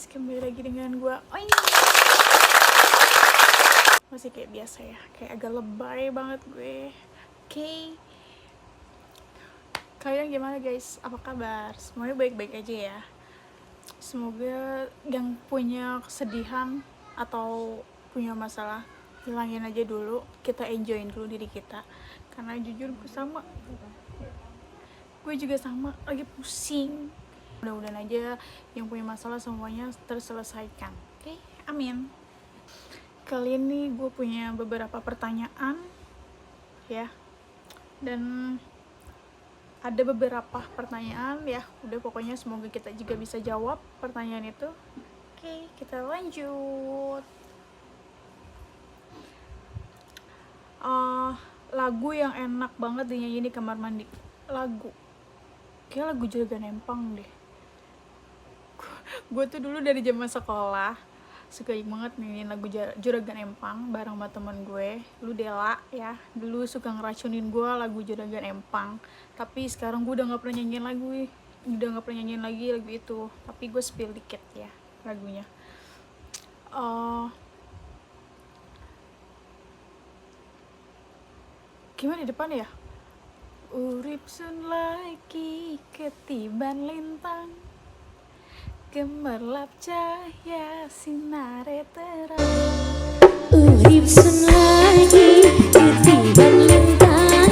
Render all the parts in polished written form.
guys, kembali lagi dengan gue. Masih kayak biasa ya, kayak agak lebay banget gue. Oke. Kalian gimana guys? Apa kabar? Semuanya baik-baik aja ya. Semoga yang punya kesedihan atau punya masalah hilangin aja dulu. Kita enjoyin dulu diri kita. Karena jujur gue juga sama, lagi pusing. Mudah-mudahan aja yang punya masalah semuanya terselesaikan. Oke, amin. Kali ini gue punya beberapa pertanyaan ya, dan ada beberapa pertanyaan ya, udah pokoknya semoga kita juga bisa jawab pertanyaan itu. Oke, kita lanjut. Lagu yang enak banget dinyanyi di kamar mandi. Kayak lagu Juragan Empang deh. Gue tuh dulu dari zaman sekolah suka banget nyanyiin lagu Juragan Empang bareng sama temen gue, lu Dela ya. Dulu suka ngeracunin gue lagu Juragan Empang, tapi sekarang gue udah nggak pernah nyanyiin lagi lagu itu, tapi gue spill dikit ya lagunya. Gimana di depan ya? Urip sun lagi ketiban lintang, gemerlap cahaya sinare terang. Urip sun lagi ketiban lintang,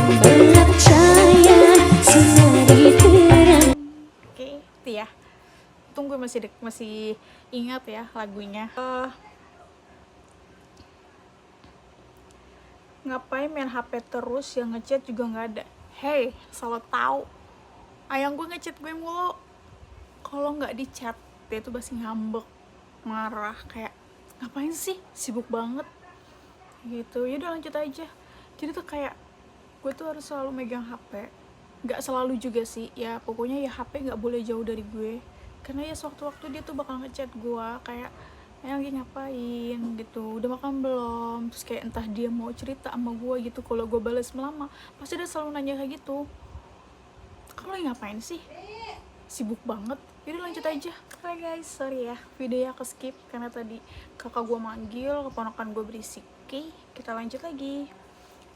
gemerlap cahaya sinare terang. Oke, itu ya. Tunggu masih ingat ya lagunya. Ngapain main HP terus, yang ngechat juga nggak ada. Hey, salah tahu. Ayang gue ngechat gue mulu. Kalau nggak di chat, dia tuh pasti ngambek, marah, kayak ngapain sih, sibuk banget gitu. Ya udah lanjut aja. Jadi tuh kayak gue tuh harus selalu megang HP. Nggak selalu juga sih, ya pokoknya ya HP nggak boleh jauh dari gue. Karena ya sewaktu-waktu dia tuh bakal ngechat gue kayak lagi ngapain gitu, udah makan belum, terus kayak entah dia mau cerita sama gue gitu. Kalau gue balas melama, pasti dia selalu nanya kayak gitu, kamu lagi ngapain sih, sibuk banget. Jadi lanjut aja. Hai guys, sorry ya videonya ke skip karena tadi kakak gue manggil, keponakan gue berisik. Oke, kita lanjut lagi.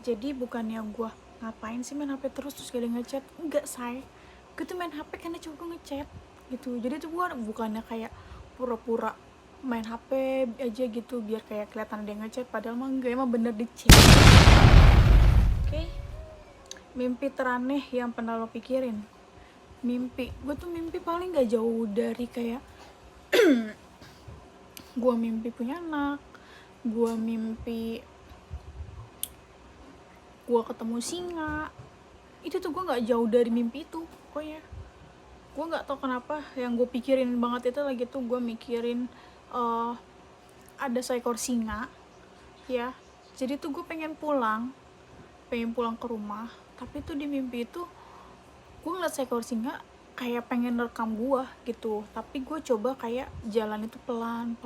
Jadi bukannya gue ngapain sih main HP terus gak ada ngechat, enggak say, gue tuh main HP karena cowok gue ngechat gitu. Jadi tuh gue bukannya kayak pura-pura main HP aja gitu biar kayak kelihatan dia ngechat, padahal mah enggak, emang bener di chat. Oke. Mimpi teraneh yang pernah lo pikirin. Gue tuh mimpi paling gak jauh dari kayak gue mimpi punya anak, gue mimpi gue ketemu singa. Itu tuh gue gak jauh dari mimpi itu pokoknya. Gue gak tau kenapa yang gue pikirin banget itu lagi tuh gue mikirin ada seekor singa ya. Jadi tuh gue pengen pulang ke rumah, tapi tuh di mimpi itu gue ngeliat seekor singa kayak pengen rekam gue gitu. Tapi gue coba kayak jalan itu pelan,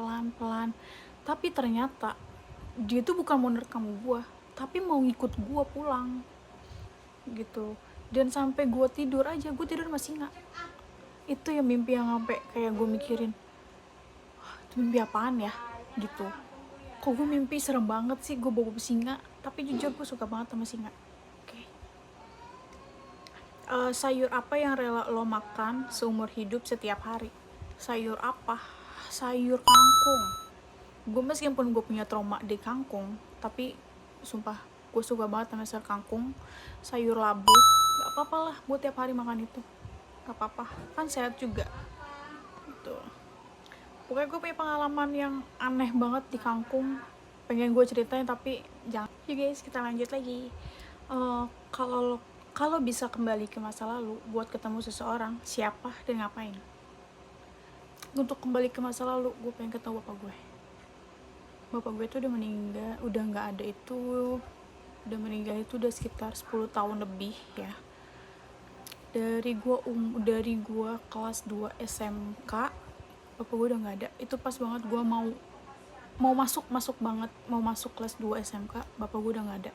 tapi ternyata dia tuh bukan mau nerekam gue, tapi mau ngikut gue pulang gitu. Dan sampai gue tidur aja, gue tidur sama singa. Itu ya mimpi yang sampai kayak gue mikirin, itu mimpi apaan ya gitu. Kok gue mimpi serem banget sih gue bawa singa, tapi jujur gue suka banget sama singa. Oke. Sayur apa yang rela lo makan seumur hidup setiap hari? Sayur apa? Sayur kangkung. Gue meskipun gue punya trauma di kangkung, tapi sumpah gue suka banget sama sayur kangkung. Sayur labu, gak apa-apa lah gue tiap hari makan itu, gak apa-apa, kan sehat juga gitu. Pokoknya gue punya pengalaman yang aneh banget di kangkung, pengen gue ceritain tapi jangan. Yuk guys, kita lanjut lagi. Kalau bisa kembali ke masa lalu buat ketemu seseorang, siapa dan ngapain? Untuk kembali ke masa lalu, gue pengen ketemu bapak gue tuh udah meninggal, udah nggak ada itu, udah meninggal itu udah sekitar 10 tahun lebih ya. Dari gue kelas 2 SMK, bapak gue udah nggak ada. Itu pas banget gue mau masuk kelas 2 SMK, bapak gue udah nggak ada.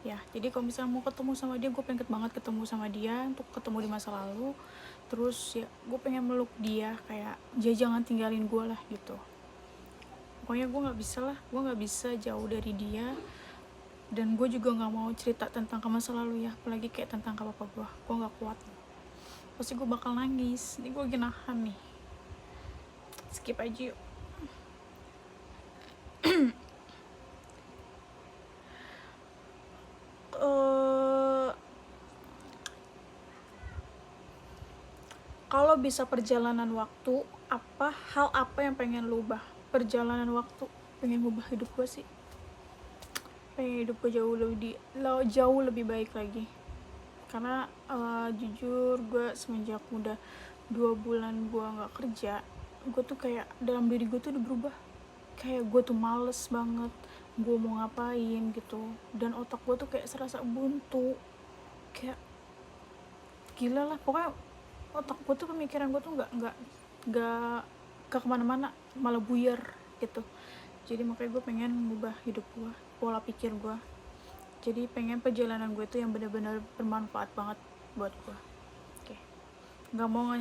ya. Jadi kalau misalnya mau ketemu sama dia, gue pengen banget ketemu sama dia untuk ketemu di masa lalu. Terus ya gue pengen meluk dia, kayak dia jangan tinggalin gue lah gitu. Pokoknya gue nggak bisa lah, gue nggak bisa jauh dari dia. Dan gue juga nggak mau cerita tentang ke masa lalu ya, apalagi kayak tentang ke papa gue nggak kuat, pasti gue bakal nangis. Ini gue lagi nahan nih, skip aja yuk. Kalau bisa perjalanan waktu, hal apa yang pengen lu ubah? Perjalanan waktu, pengen ubah hidup gue sih, pengen hidup gue jauh lebih baik lagi. Karena jujur gue semenjak udah 2 bulan gue nggak kerja, gue tuh kayak dalam diri gue tuh udah berubah. Kayak gue tuh males banget gue mau ngapain gitu, dan otak gue tuh kayak serasa buntu, kayak gila lah pokoknya. Otak gue tuh, pemikiran gue tuh nggak ke kemana-mana, malah buyar gitu. Jadi makanya gue pengen ngubah hidup gue, pola pikir gue. Jadi pengen perjalanan gue tuh yang benar-benar bermanfaat banget buat gue. Oke, nggak mau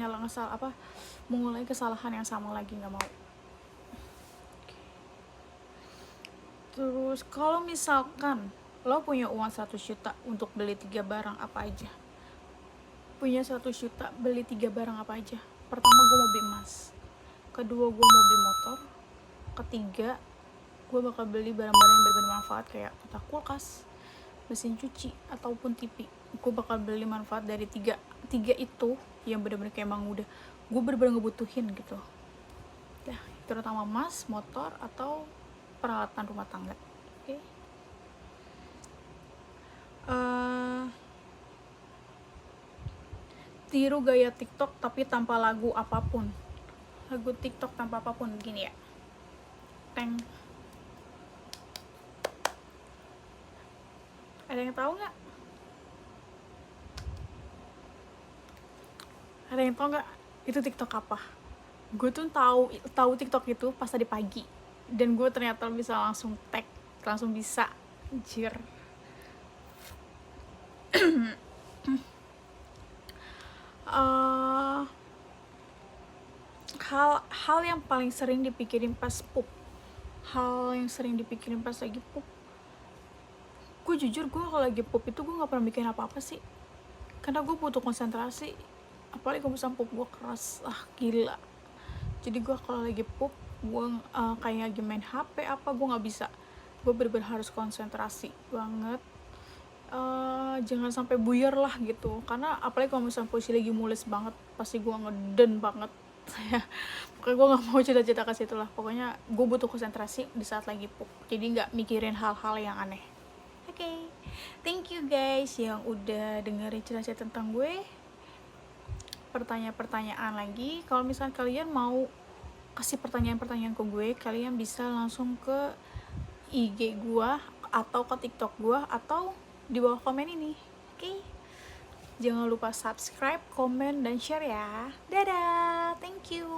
mengulangi kesalahan yang sama lagi, nggak mau. Terus kalau misalkan lo punya uang 100 juta untuk beli 3 barang apa aja? Punya 100 juta, beli 3 barang apa aja? Pertama, gue mau beli emas. Kedua, gue mau beli motor. Ketiga, gue bakal beli barang-barang yang benar-benar manfaat kayak kotak kulkas, mesin cuci, ataupun TV. Gue bakal beli manfaat dari tiga itu yang benar-benar kayak emang udah gue benar-benar ngebutuhin gitu ya, terutama emas, motor, atau peralatan rumah tangga. Oke. Tiru gaya TikTok tapi tanpa lagu apapun. Lagu TikTok tanpa apapun, gini ya. Teng. Ada yang tahu nggak? Ada yang tahu nggak itu TikTok apa? Gue tuh tahu TikTok itu pas tadi pagi, dan gue ternyata bisa langsung tag, langsung bisa, anjir. Hal yang paling sering dipikirin pas pup, hal yang sering dipikirin pas lagi pup. Gue jujur, gue kalau lagi pup itu gue nggak pernah mikirin apa-apa sih, karena gue butuh konsentrasi. Apalagi kalau misalnya pup gue keras, gila. Jadi gue kalau lagi pup, gue kayak lagi main HP gue nggak bisa. Gue bener-bener harus konsentrasi banget. Jangan sampai buyar lah gitu, karena apalagi kalau misalnya posisi lagi mules banget, pasti gue ngeden banget. Pokoknya gue nggak mau cerita-cerita ke situ lah. Pokoknya gue butuh konsentrasi di saat lagi pup, jadi nggak mikirin hal-hal yang aneh. Oke. Thank you guys yang udah dengerin cerita-cerita tentang gue. Pertanyaan-pertanyaan lagi, kalau misalnya kalian mau kasih pertanyaan-pertanyaan ke gue, kalian bisa langsung ke IG gue atau ke TikTok gue atau di bawah komen ini. Oke. Jangan lupa subscribe, komen, dan share ya. Dadah, thank you.